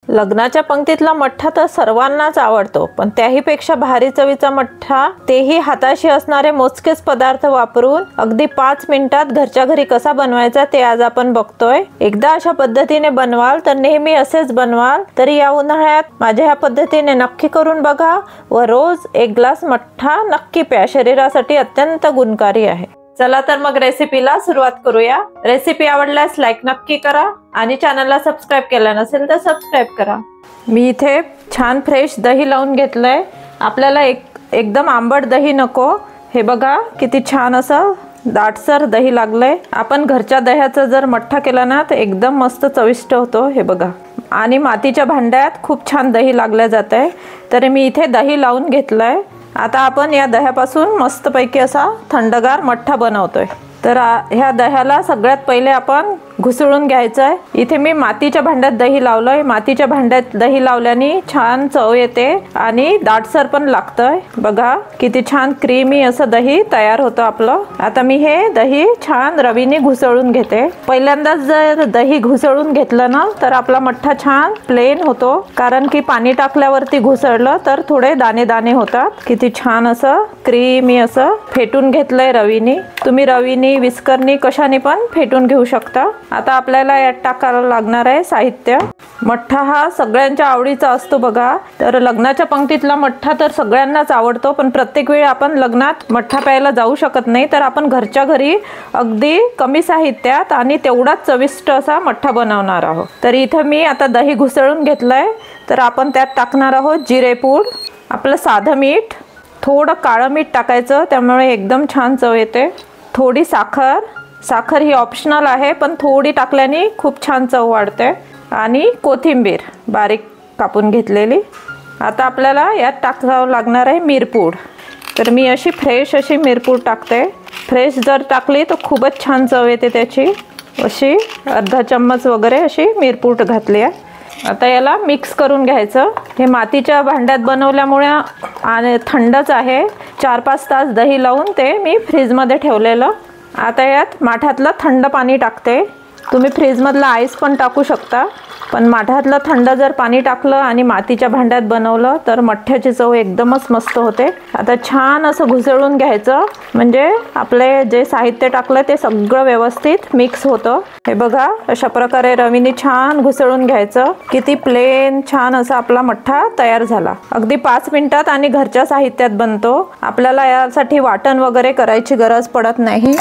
लग्नाच्या पंक्तीतला मठ्ठा तर सर्वांनाच आवडतो, पण त्याहीपेक्षा भारी चवीचा मठ्ठा, तेही हाताशी असणारे मोजकेच पदार्थ वापरून अगदी 5 मिनिटात घरच्या घरी कसा बनवायचा ते आज आपण बघतोय। एकदा अशा पद्धतीने बनवाल तर नेहमी असेच बनवाल। तरी या उन्हाळ्यात माझ्या ह्या पद्धतीने नक्की करून बघा व रोज 1 ग्लास मठ्ठा नक्की प्या, शरीरासाठी अत्यंत गुणकारी आहे। चला तर मग रेसिपीला सुरुवात करूया। रेसिपी आवडल्यास लाईक नक्की करा आणि चॅनलला सबस्क्राइब केलं नसेल तर सबस्क्राइब करा। मी इथे छान फ्रेश दही लावून घेतलंय। आपल्याला एकदम आंबट दही नको। हे बघा किती छान असं दाटसर दही लागलंय। आपण घरच्या दह्याचा जर मठ्ठा केला ना तर एकदम मस्त चविष्ट होतो। हे बघा, आणि मातीच्या भांड्यात खूप छान दही लागलं जातंय। तर मी इथे दही लावून घेतलंय। आता आपण या दह्यापासून मस्तपैकी असा थंडगार मठ्ठा बनवतोय। तर ह्या दह्याला सगळ्यात पहिले आपण घुसळून घ्यायचं आहे। इथे मी मातीच्या भांड्यात दही लावलंय। मातीच्या भांड्यात दही लावल्याने छान चव येते आणि दाटसर पण लागतंय। बघा किती छान क्रीमी असं दही तयार होतं आपलं। आता मी हे दही छान रवीने घुसळून घेते। पहिल्यांदाच जर दही घुसळून घेतलं ना तर आपला मठ्ठा छान प्लेन होतो, कारण की पाणी टाकल्यावरती घुसळलं तर थोडे दाणे दाणे होतात। किती छान असं क्रीमी असं फेटून घेतलंय रवीने। तुम्ही रवीने, विस्करनी कशाने पण फेटून घेऊ शकता। आता आपल्याला यात टाकायला लागणार आहे साहित्य। मठ्ठा हा सगळ्यांच्या आवडीचा असतो बघा। तर लग्नाच्या पंक्तीतला मठ्ठा तर सगळ्यांनाच आवडतो, पण प्रत्येक वेळी आपण लग्नात मठ्ठा प्यायला जाऊ शकत नाही। तर आपण घरच्या घरी अगदी कमी साहित्यात आणि तेवढाच चविष्ट असा मठ्ठा बनवणार आहोत। तर इथं मी आता दही घुसळून घेतलंय। तर आपण त्यात टाकणार आहोत जिरेपूड, आपलं साधं मीठ, थोडं काळं मीठ टाकायचं, त्यामुळे एकदम छान चव येते। थोडी साखर, साखर ही ऑप्शनल आहे पण थोडी टाकल्याने खूप छान चव वाढते। आणि कोथिंबीर बारीक कापून घेतलेली। आता आपल्याला यात टाकावं लागणार आहे मिरपूड। तर मी अशी फ्रेश अशी मिरपूड टाकते। फ्रेश जर टाकली तर खूपच छान चव येते त्याची। अशी अर्धा चम्मच वगैरे अशी मिरपूड घातली आहे। आता याला मिक्स करून घ्यायचं। हे मातीच्या भांड्यात बनवल्यामुळे आणि थंडच आहे। 4-5 तास दही लावून ते मी फ्रीजमध्ये ठेवलेलं। आता यात माठातलं थंड पाणी टाकते। तुम्ही फ्रीजमधलं आईस पण टाकू शकता, पण माठातलं थंड जर पाणी टाकलं आणि मातीच्या भांड्यात बनवलं तर मठ्ठ्याची चव एकदमच मस्त होते। आता छान असं घुसळून घ्यायचं, म्हणजे आपले जे साहित्य टाकलं ते सगळं व्यवस्थित मिक्स होतं। हे बघा अशा प्रकारे रवीने छान घुसळून घ्यायचं। किती प्लेन छान असा आपला मठ्ठा तयार झाला। अगदी 5 मिनिटात आणि घरच्या साहित्यात बनतो। आपल्याला यासाठी वाटण वगैरे करायची गरज पडत नाही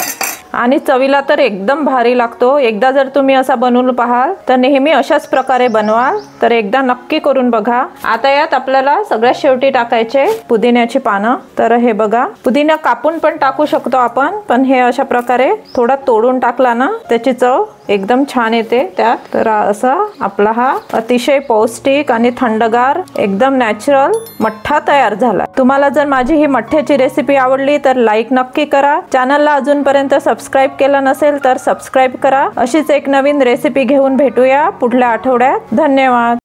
आणि चवीला तर एकदम भारी लागतो। एकदा जर तुम्ही असा बनवून पाहाल तर नेहमी अशाच प्रकारे बनवाल। तर एकदा नक्की करून बघा। आता यात आपल्याला सगळ्यात शेवटी टाकायचे पुदिन्याची पानं। तर हे बघा, पुदिना कापून पण टाकू शकतो आपण, पण हे अशा प्रकारे थोडा तोडून टाकला ना त्याची चव एकदम छान येते त्यात। तर असा आपला हा अतिशय पौष्टिक आणि थंडगार एकदम नॅचरल मठ्ठा तयार झाला। तुम्हाला जर माझी ही मठ्ठ्याची रेसिपी आवडली तर लाईक नक्की करा। चॅनलला अजूनपर्यंत सबस्क्राइब केलं नसेल तर सबस्क्राइब करा। अशीच एक नवीन रेसिपी घेऊन भेटूया पुढल्या आठवड्यात। धन्यवाद।